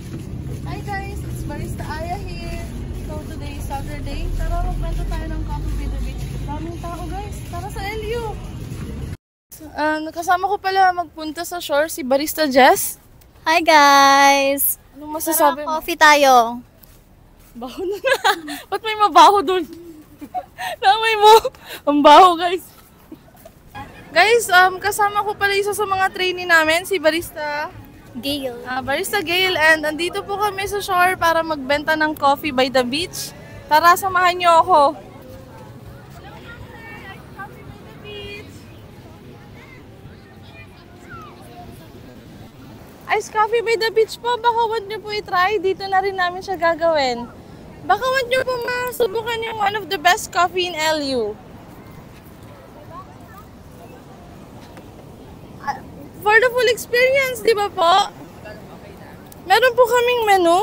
Hi guys, it's Barista Aya here. So today is Saturday. Tara magbenta tayo ng coffee by the beach. Daming tao guys. Tara sa LU. Nakasama ko pala magpunta sa shore si Barista Jess. Hi guys! Anong masasabi mo? Coffee tayo. Baho na na. Ba't may mabaho dun? Namay mo. Ang baho guys. Guys, kasama ko pala isa sa mga trainee namin, si Barista Gail. Barista Gail, and andito po kami sa shore para magbenta ng coffee by the beach. Tara, samahan niyo ako. Coffee by the beach. Ice coffee by the beach po, baka want niyo po i-try. Dito na rin namin siya gagawin. Baka want niyo po masubukan yung one of the best coffee in LU. For the full experience, di ba po? Meron po kaming menu.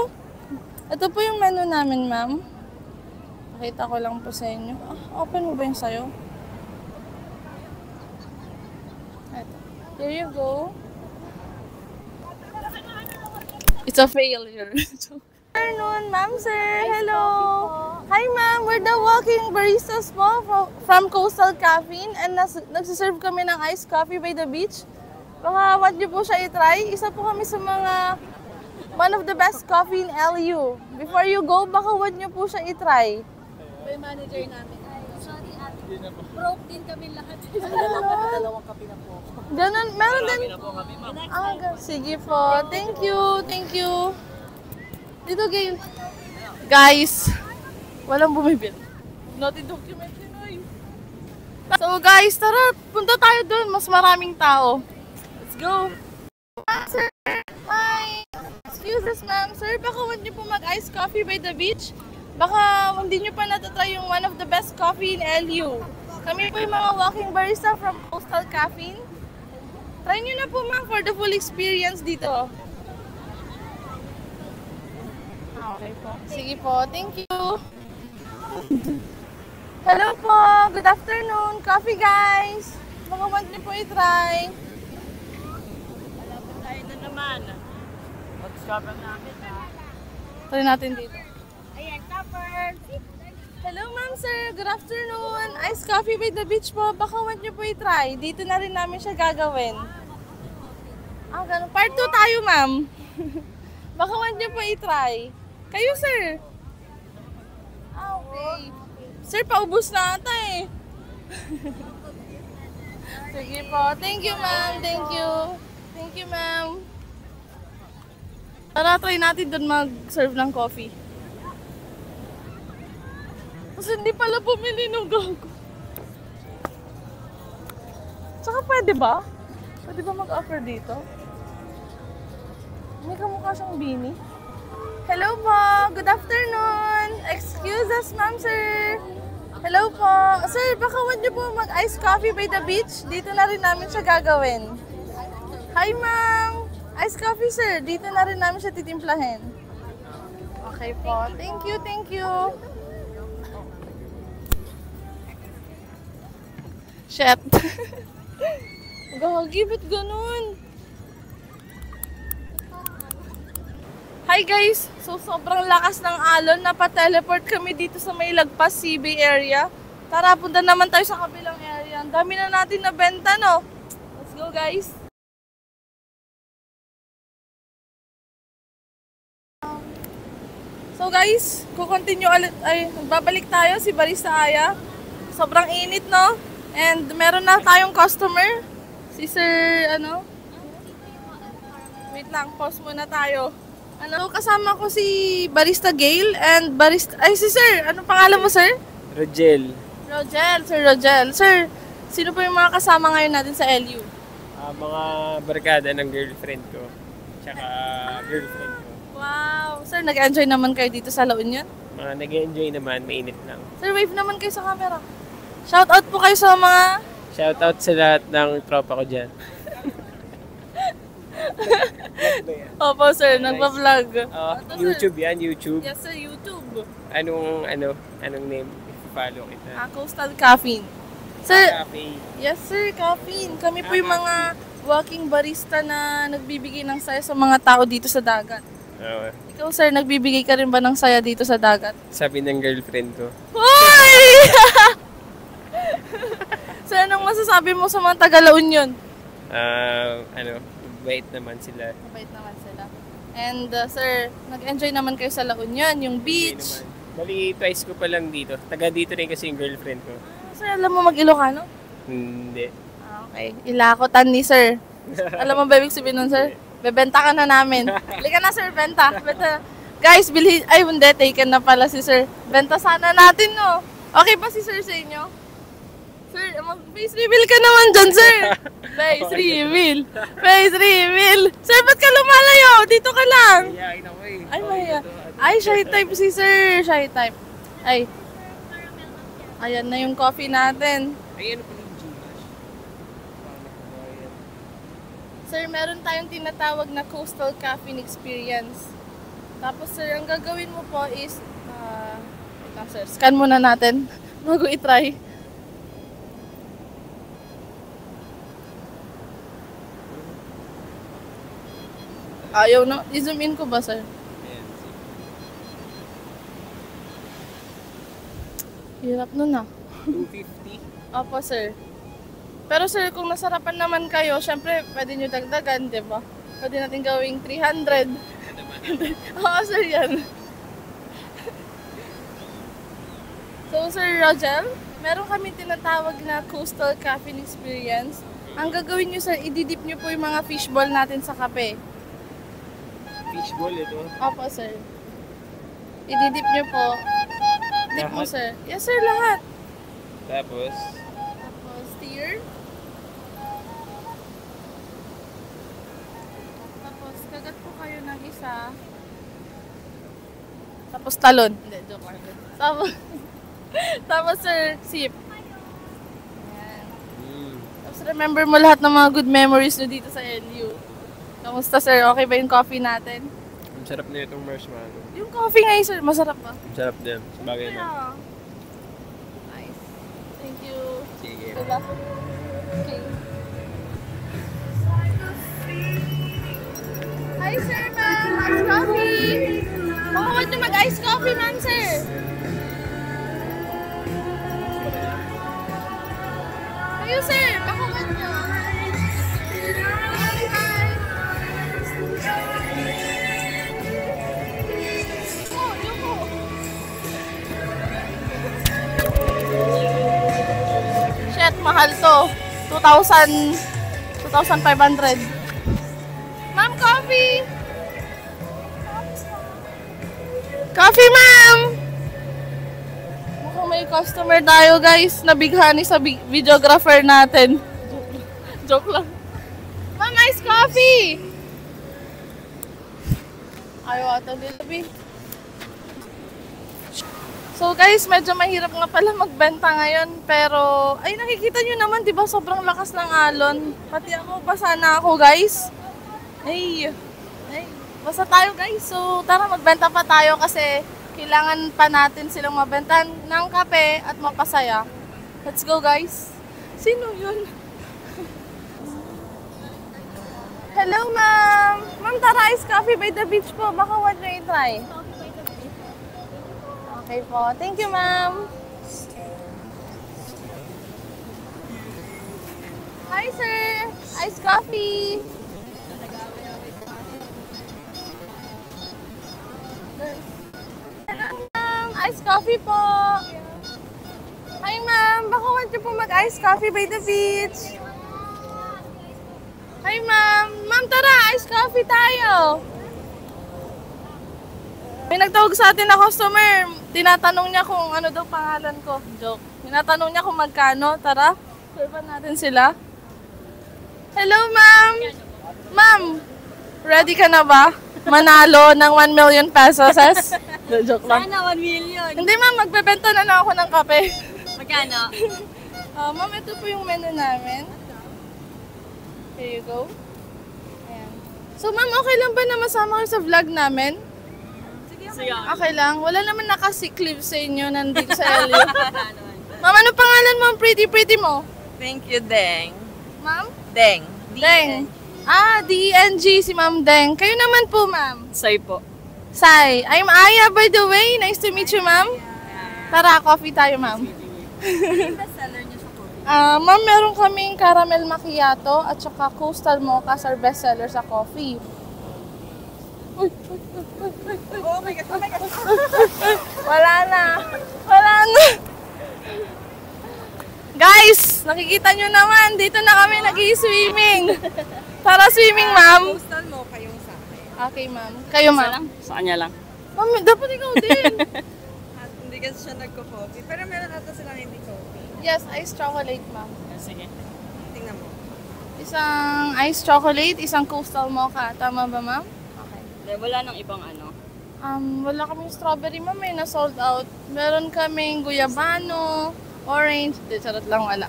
Ito po yung menu namin, ma'am. Pakita ko lang po sa inyo. Open mo ba yung sayo? Ito. Here you go. It's a failure. Good afternoon, ma'am, sir. Hello. Hi, ma'am. We're the walking baristas po from Coastal Caffeine, and nagsiserve kami ng iced coffee by the beach. Baka want niyo po siya i-try. Isa po kami sa mga one of the best coffee in LU. Before you go, baka want niyo po siya i-try. May manager namin. Sorry ate. Broke din kami lahat. Dalawang kape na po. Ganun, meron din. Kami, ma'am. Sige po. Thank you. Thank you. Dito, Gail. Guys, walang bumibili. Naughty document yun, oy. So guys, tara. Punta tayo doon. Mas maraming tao. Let's go. Sir, hi. Excuse us, ma'am. Sir, baka want niyo po mag-ice coffee by the beach? Baka hindi niyo pa natatry yung one of the best coffee in LU. Kami po yung mga walking barista from Coastal Caffeine. Try niyo na po, ma'am, for the full experience dito. Okay po. Sige po. Thank you. Hello po. Good afternoon. Coffee, guys. Baka want niyo po i-try. Tayo na naman. Mag-discover namin, ha? Try natin dito. Ayan, copper. Hello, ma'am, sir. Good afternoon. Iced coffee by the beach po. Baka want niyo po i-try. Dito na rin namin siya gagawin. Ganun. Part 2 tayo, ma'am. Baka want niyo po i-try. Kayo, sir. Okay. Sir, paubos na ata eh. Sige po. Thank you, ma'am. Thank you. Thank you, ma'am. Tara, try natin doon mag-serve ng coffee. Kasi hindi pala bumili ng gago. Tsaka pwede ba? Pwede ba mag-offer dito? May kamukha siyang beanie. Hello po! Good afternoon! Excuse us, ma'am, sir! Hello po! Sir, baka want niyo po mag-ice coffee by the beach? Dito na rin namin siya gagawin. Hi, ma'am! Ice coffee, sir. Dito na rin namin siya titimplahin. Okay po. Thank you, thank you. Shit. Gagi, ba't ganun? Hi guys! So sobrang lakas ng alon, napa-teleport kami dito sa may Lagpas CB area. Tara, punta naman tayo sa kabilang area. Ang dami na natin na benta, no? Let's go, guys! So guys, kukontinue ulit, babalik tayo si Barista Aya. Sobrang init, no? And meron na tayong customer. Si Sir, wait lang, pause muna tayo. So, kasama ko si Barista Gail and si Sir, anong pangalan mo, Sir? Rogel. Sir Rogel. Sir, sino po yung mga kasama ngayon natin sa LU? Mga barkada ng girlfriend ko. Tsaka girlfriend ko. Wow! Sir, nag-enjoy naman kayo dito sa La Union? Nag-enjoy naman, mainit lang. Sir, wave naman kayo sa camera. Shoutout po kayo sa mga... Shoutout sa lahat ng tropa ko dyan. Opo, sir, nagpa-vlog. YouTube yan, YouTube. Yes, sir, YouTube. Anong name? Follow kita. Coastal Caffeine. Sir, Cafe. yes sir, Caffeine. Kami po yung mga walking barista na nagbibigay ng saya sa mga tao dito sa dagat. Oo. Ikaw, sir, nagbibigay ka rin ba ng saya dito sa dagat? Sabi ng girlfriend ko. Hoy! Sir, anong masasabi mo sa mga taga La Union? Wait naman sila. Mabait naman sila. And sir, nag-enjoy naman kayo sa La Union, yung Hindi beach. naman. Bali, twice ko pa lang dito. Taga dito rin kasi yung girlfriend ko. Sir, alam mo mag-Ilocano? Hindi. Okay. Ilakotan ni sir. Alam mo ba ibig sabihin nun, sir? Bebenta ka na namin. Halika na, sir. Benta. Benta. Guys, bilhin. Ay, hindi. Taken na pala si sir. Benta sana natin, no? Okay ba si sir sa inyo? Sir, mag-face reveal ka naman dyan, sir. Face reveal. Face reveal. Sir, ba't ka lumalayo? Dito ka lang. Iyakin ako eh. Ay, maya. Ay, shy type si sir. Shy type. Ay. Ayan na yung coffee natin. Ay, ano pa yung Gcash? Sir, meron tayong tinatawag na Coastal Caffeine Experience. Tapos sir, ang gagawin mo po is, wait lang, sir, scan muna natin bago i-try. Ayaw na. I-zoom in ko ba, sir? Ayan, Hirap nun ah. 250. Opo, sir. Pero sir, kung nasarapan naman kayo, syempre, pwede nyo dagdagan, di ba? Pwede natin gawing 300. Oo, sir, yan. So, Sir Rogel, meron kami tinatawag na Coastal Caffeine Experience. Ang gagawin nyo, sir, ididip nyo po yung mga fishball natin sa kape. Fishball ito. Opo, sir. Ididip nyo po. Dip mo, Lahat? sir. Yes, sir, lahat. Tapos, Tapos, stir. Tapos, kagat po kayo ng isa. Tapos, talon. Hindi, joke lang. Tapos, sir, sip. Ayan. Tapos, remember mo lahat ng mga good memories nyo dito sa LU. Kamusta, sir? Okay ba yung coffee natin? ang sarap na itong marshmallow. Yung coffee ngayon, sir, masarap ba? Ang sarap din. Bagay na. Yeah. Nice. Thank you. Sige. Good luck. Okay. Hi, sir, ma'am. Iced coffee. Baka huwag nyo mag-iced coffee, ma'am, sir. Kayo, sir. Baka huwag nyo. Oh, yoko. Shit, mahal to. 2,000, 2,500. Ma'am, coffee! Coffee, ma'am! Mukhang may customer tayo, guys. Nabighani sa videographer natin. Joke lang. Ma'am, iced coffee! Ayaw ata nila, B. So guys, medyo mahirap nga pala magbenta ngayon. Pero, ay nakikita nyo naman, di ba sobrang lakas ng alon. Pati ako, basa na ako, guys. Ay, basta tayo guys. So tara magbenta pa tayo kasi kailangan pa natin silang mabenta ng kape at mapasaya. Let's go guys. Sino yun? Hello ma'am. Ma'am, tara ice coffee by the beach po. Baka want nyo i-try. Okay po. Thank you ma'am. Hi sir. Ice coffee. Ma'am, iced coffee po. Hi ma'am, baka want niyo po mag-iced coffee by the beach. Hi ma'am. Ma'am, tara, iced coffee tayo. May nagtawag sa atin na customer. Tinatanong niya kung ano daw pangalan ko. Joke. Tinatanong niya kung magkano. Tara, servan natin sila. Hello ma'am. Ma'am, ready ka na ba? Manalo ng 1 million pesos. Joke lang. Sana 1 million. Hindi ma'am, magbebenta na lang ako ng kape. Magkano? Ma'am, ito po yung menu namin. Here you go. Ayan. So ma'am, okay lang ba na masama kayo sa vlog namin? Sige. Okay lang. Wala naman naka-sick leave sa inyo nandito sa LU. Ma'am, ano pangalan mo? Ang pretty mo. Thank you, Deng. Ma'am? Deng. Deng. D-E-N-G, si Ma'am Deng. Kayo naman po, ma'am. Say po. Sai, I'm Aya, by the way. Nice to meet you, ma'am. Tara, coffee tayo, ma'am. Bestseller niyo sa coffee. Ma'am, meron kaming caramel macchiato at saka coastal mocha our bestseller sa coffee. Uy, uy, uy, uy, uy, uy. Oh my God, oh my God. Wala na. Wala na. Guys, nakikita nyo naman, dito na kami nag-i-swimming. Tara swimming, ma'am. Postal mo kayong sa akin. Okay, ma'am. Kayo, Isa ma'am. lang? Sa kanya lang. Ma'am, dapat ikaw din. At hindi kasi siya nagko-coffee. Pero meron ata silang hindi coffee. Yes, iced chocolate, ma'am. Sige. Tingnan mo. Isang iced chocolate, isang coastal mocha. Tama ba, ma'am? Okay. Wala nang ibang ano. Wala kaming strawberry, ma'am. May na-sold out. Meron kaming guyabano, orange. Di, charot lang, wala.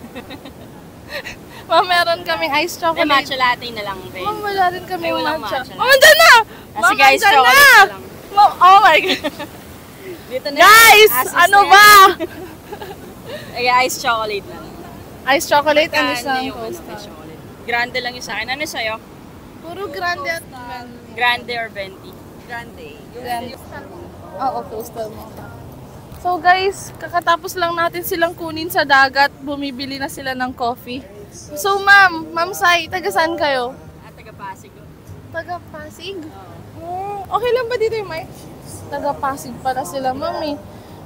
Ma'am, meron kaming iced chocolate. Matcha latte na lang, babe. Ma'am, wala rin kami Ay, walang matcha. matcha. Ma'am, andyan na! Ma'am, Sige, iced andyan chocolate na! na lang. Ma'am, oh my God. Dito na Guys, assist ano na ba? Ay, iced chocolate na lang. Iced chocolate and Grande isang yung ano, coastal. iced chocolate. Grande lang yung sa akin. Ano sa'yo? Puro grande at grande. Grande or venti? Grande. Grande. Oo, coastal mocha. So guys, kakatapos lang natin silang kunin sa dagat, bumibili na sila ng coffee. So Ma'am Sai, taga saan kayo? Taga Pasig. Taga Pasig? Okay lang ba dito yung mic? Taga Pasig pala sila, ma'am eh.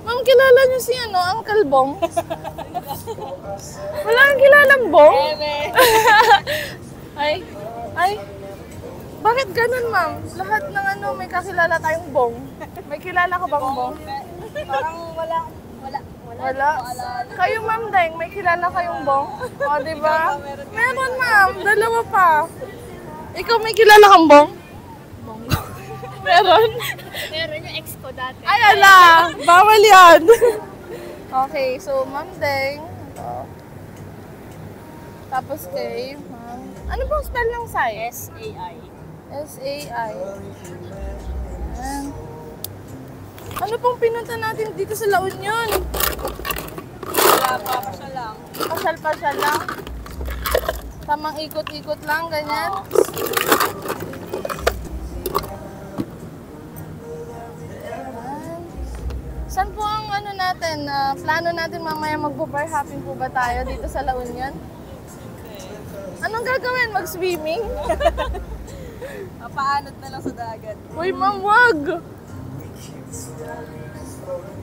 Ma'am, kilala niyo si Uncle Bong? Wala kang kilalang Bong? Ay. Bakit ganun, ma'am? Lahat ng may kakilala tayong Bong. May kilala ka bang Bong? Parang wala. Wala. Kayo, Ma'am Deng, may kilala kayong Bong? O, diba? Meron, ma'am. Dalawa pa. Ikaw may kilala kang Bong? Bong. Meron? Meron yung ex ko dati. Ay, ala! Bawal yan! Okay, so Ma'am Deng. Ito. Tapos kay Ma'am. Ano pong spell ng Sai? S-A-I. S-A-I. Ayan. Ano pong pinunta natin dito sa La Union? Wala pa ako siya lang. Pasyal-pasyal lang. Tamang ikot-ikot lang, ganyan. Ayan. Saan po ang plano natin mamaya magpo-bar hopping po ba tayo dito sa La Union? Anong gagawin? Mag-swimming? Paanod na lang sa dagat. Uy, ma'am, wag!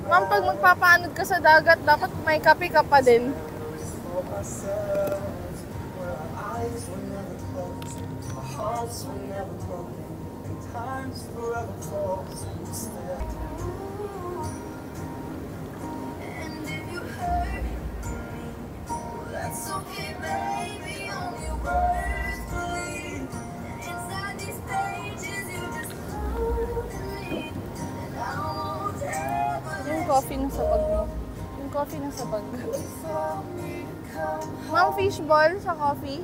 Ma'am, pag magpapaanod ka sa dagat, dapat may kape ka pa din. Yung coffee nasa bag mo. Yung coffee nasa bag. Ma'am, fishball sa coffee?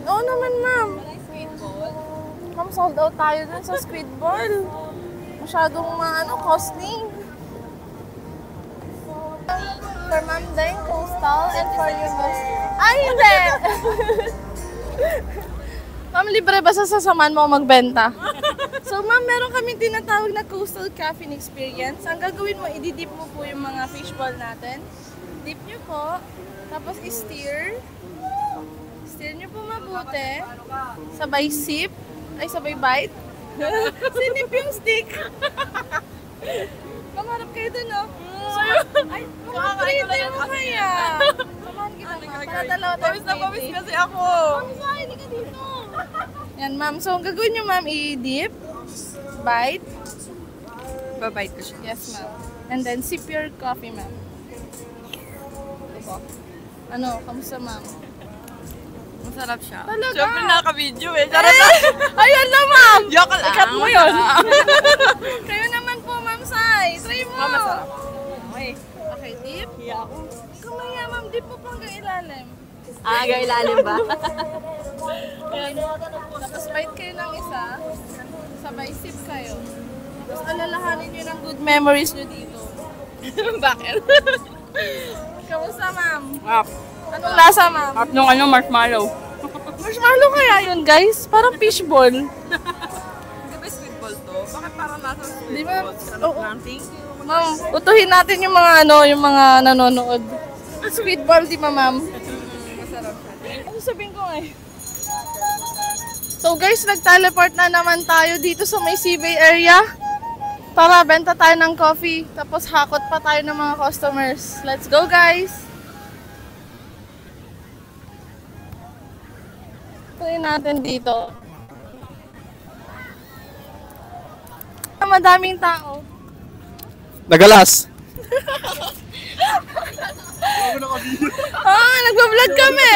Oo naman, ma'am. Ma'am, sold out tayo dun sa squid ball. Masyadong costly. For Ma'am Deng, coastal, and for you, Miss... Ay, hindi! Ma'am, libre ba sa sasaman mo magbenta? So, ma'am, meron kaming tinatawag na coastal caffeine experience. Ang gagawin mo, ididip mo po yung mga fishball natin. Dip nyo po. Tapos, i-stir. Stir nyo po mabuti. Sabay sip. Ay, sabay bite. Sinip yung stick. Kamarap kayo dun, no? Ay, makakakita mo kaya. Samahan kita, ma'am. Para dalawa tayo pwede. kasi ako. Ma'am, hindi ka dito. Yan, ma'am. So, ang gagawin nyo, ma'am, i-dip. Bite. Babait ko siya. Yes, ma'am. And then, sip your coffee, ma'am. Diba? Ano, kamusta, ma'am? Masarap siya. Talaga? Siyempre naka-video eh. Charot lang. Ayan na, ma'am! Joke lang. Ikat mo yun. Kayo naman po, ma'am Sai. Try mo. Masarap. Okay. Okay, dip. Kumaya, ma'am. Dip mo po hanggang ilalim. Hanggang ilalim ba? Ayan. Tapos bite kayo ng isa. Sabay sip kayo. Tapos alalahanin nyo ng good memories nyo dito. Bakit? Kamusta, ma'am? Up. Anong lasa, ma'am? Up nung marshmallow. Marshmallow kaya yun, guys? Parang fishball. Hindi ba sweetball to? Bakit parang nasa Di ba? sweetball? Oo. Thank you. Ma'am, utuhin natin yung mga yung mga nanonood. Sweetball, di ba, ma'am? Masarap siya. Ano sabihin ko eh? So guys, nag-teleport na naman tayo dito sa may Seabay area. Tara, benta tayo ng coffee. Tapos hakot pa tayo ng mga customers. Let's go, guys! Tuloy natin dito. Madaming tao. Nagalas! Nagbablog kami.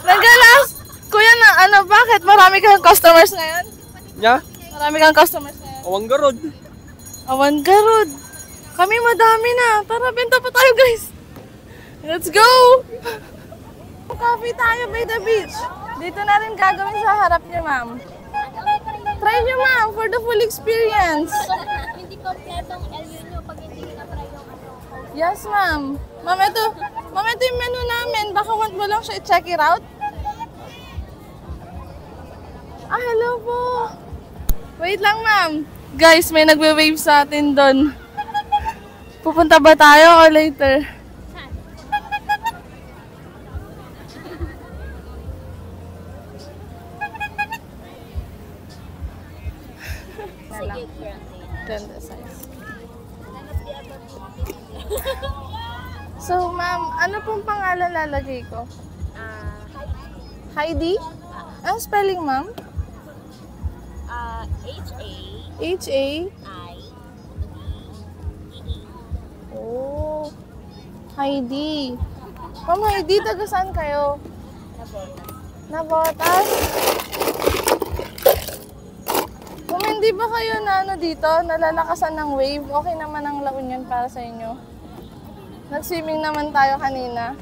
Nagalas. Kuya na, bakit? Marami kang customers ngayon? Nya? Marami kang customers ngayon. Awang garod. Awan garod. Kami madami na. Tara, benta pa tayo, guys. Let's go! Coffee tayo by the beach. Dito na rin gagawin sa harap niya, ma'am. Try niyo, ma'am, for the full experience. Hindi kompletong LU nyo pag hindi na-try yung ano. Yes, ma'am. Ma'am, ito yung menu namin. Baka want mo lang siya i-check it out. Hello po. Wait lang, ma'am. Guys, may nagwe-wave sa atin doon. Pupunta ba tayo o later? Sige, granted. Ganda size. So, ma'am, ano pong pangalan lalagay ko? Heidi? Ang spelling, ma'am? H-A-I-D-E. H-A? Oh. Heidi. Ma'am Heidi, taga saan kayo? Nabotas? Kung hindi ba kayo dito, nalalakasan ng wave, okay naman ang La Union para sa inyo. Nag-swimming naman tayo kanina.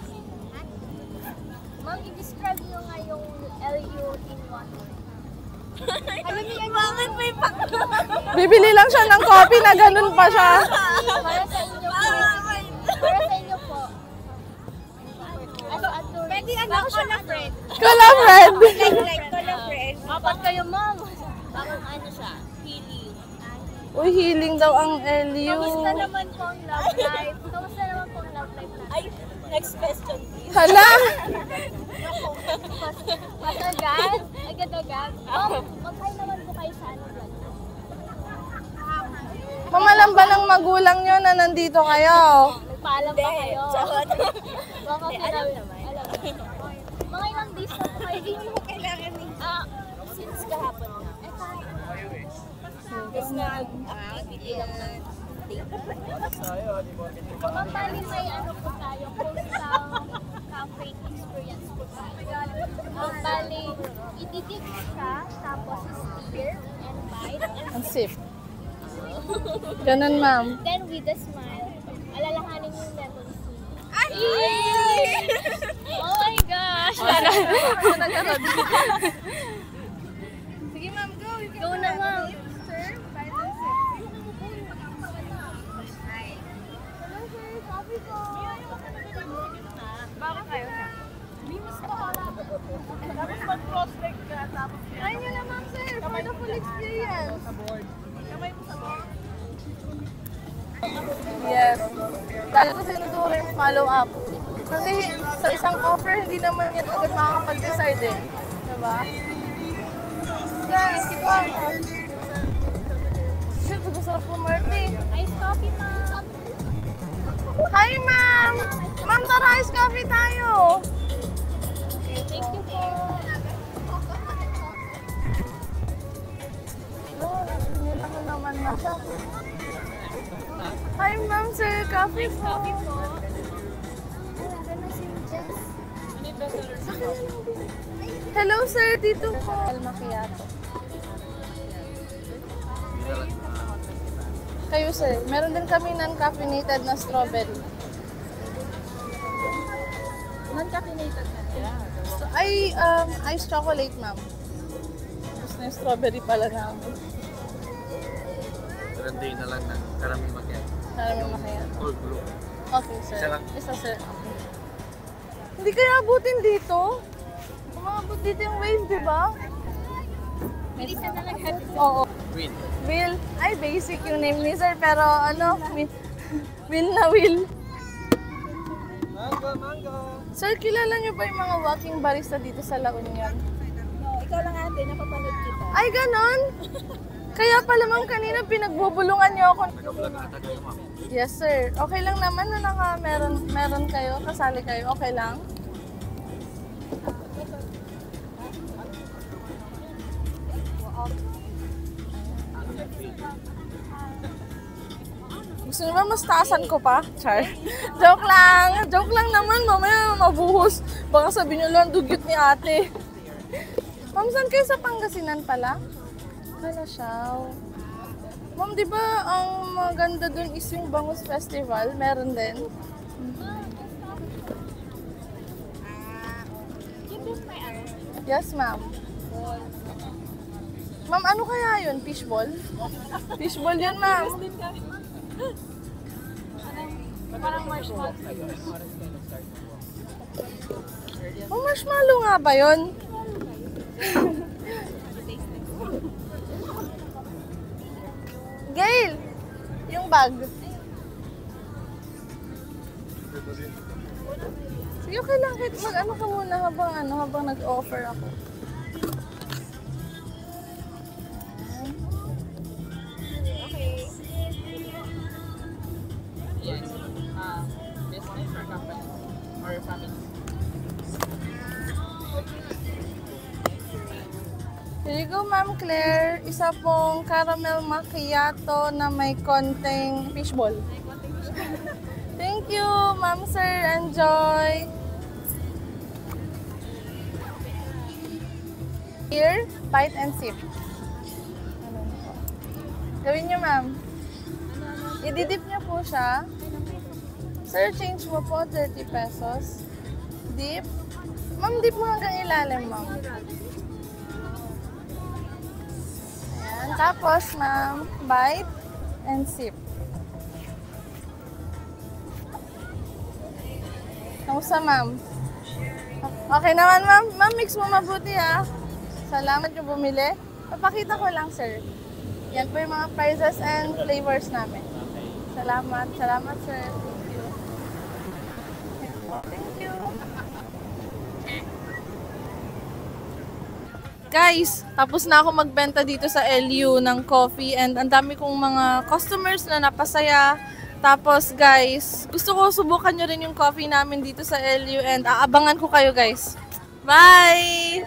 Ma'am, i-describe nyo nga yung LU in one word. Alam niyo, bakit may Bibili lang siya ng coffee na ganun pa siya. Para sa inyo po. Para sa inyo po. Pwede ano ko siya na friend. Kala, friend. Like ko na friend. Apat kayo, ma'am. Parang ano siya, healing. Uy, healing daw ang LU. Kamusta naman po ang love life? Kamusta naman po ang love life natin? Ay, next question please. Hala! Agad? Agad-agad? Mag-hi naman po kayo sa ano vlog. Mamalam ba ng magulang nyo na nandito kayo? Nagpaalam ba kayo? Baka alam naman. Alam naman. Mga ilang days na po kayo. Hindi mo kailangan eh. Since kahapon na. Tapos nagbibigay lang ng date. Ma'am, bali may ano po tayo, coastal camping experience po tayo. Bali, ititip siya, tapos steer and bite. Ang sip. Ganun, ma'am. Then with a smile, alalahanin yung memories niyo. Ay! Oh my gosh! Sige, ma'am, go. Go na, ma'am. Baka kayo na. Mimas ka pala. Tapos mag-cross leg ka. Tapos try nyo naman, sir. For the full experience. Kamay mo sa board. Yes. Dahil kasi nagturo yung follow-up. Kasi sa isang offer, hindi naman yan agad makakapag-decide eh. Diba? Yes, keep on. Shit, gusto po, Marty. Ice coffee, ma'am. Hi, ma'am! Ma'am, tara, ice coffee tayo! Thank you po. Ako naman na siya. Hi, ma'am, sir. Coffee po. Coffee po. Hello, sir. Dito po. El macchiato. Kayo, sir. Meron din kami non-caffeinated na strawberry. Non-caffeinated na siya. So, iced chocolate, ma'am. Gusto na yung strawberry pala namin. Randay na lang ng karaming macchiato. Maraming macchiato. Cold brew. Okay, sir. Isa lang. Isa, sir. Okay. Hindi kaya abutin dito? Sumabot dito yung wave, di ba? Bilisan na lang natin. Oo. Will. Will. Ay, basic yung name ni sir, pero ano, Will na Will. Mango. Sir, kilala niyo ba yung mga walking barista dito sa La Union? No, ikaw lang ate, napapanood kita. Ay, ganon? Kaya pala ma'am, kanina pinagbubulungan niyo ako. Yes, sir. Okay lang naman na meron kayo, kasali kayo. Okay lang? Gusto niyo ba mas taasan ko pa? Char. Joke lang. Joke lang naman. Mamaya mabuhos. Baka sabihin niyo lang dugyot ni ate. Ma'am, saan kayo sa Pangasinan pala? Kalasyaw. Ma'am, di ba ang maganda dun is yung Bangus Festival? Meron din. Yes, ma'am. Ma'am, ano kaya yun? Fishball? Fishball yun, ma'am. Parang marshmallow. Oh, marshmallow nga ba yun? Gail! Yung bag. Sige, okay lang. Kahit mag-ano ka muna habang nag-offer ako. Yes. Business or company? Or family? Here you go, Ma'am Claire. Isa pong caramel macchiato na may konting fishball. Thank you, Ma'am Sir. Enjoy. Here, bite and sip. Gawin niyo, ma'am. I-dip niyo po siya. Sir, change mo po, 30 pesos. Dip. Ma'am, dip mo hanggang ilalim, ma'am. Ayan. Tapos, ma'am, bite and sip. Kamusta, ma'am? Okay naman, ma'am. Ma'am, mix mo mabuti, ha. Salamat yung bumili. Papakita ko lang, sir. Yan po yung mga prices and flavors namin. Salamat. Salamat, sir. Thank you. Thank you. Guys, tapos na ako magbenta dito sa LU ng coffee and ang dami kong mga customers na napasaya. Tapos guys, gusto ko subukan nyo rin yung coffee namin dito sa LU and aabangan ko kayo guys. Bye!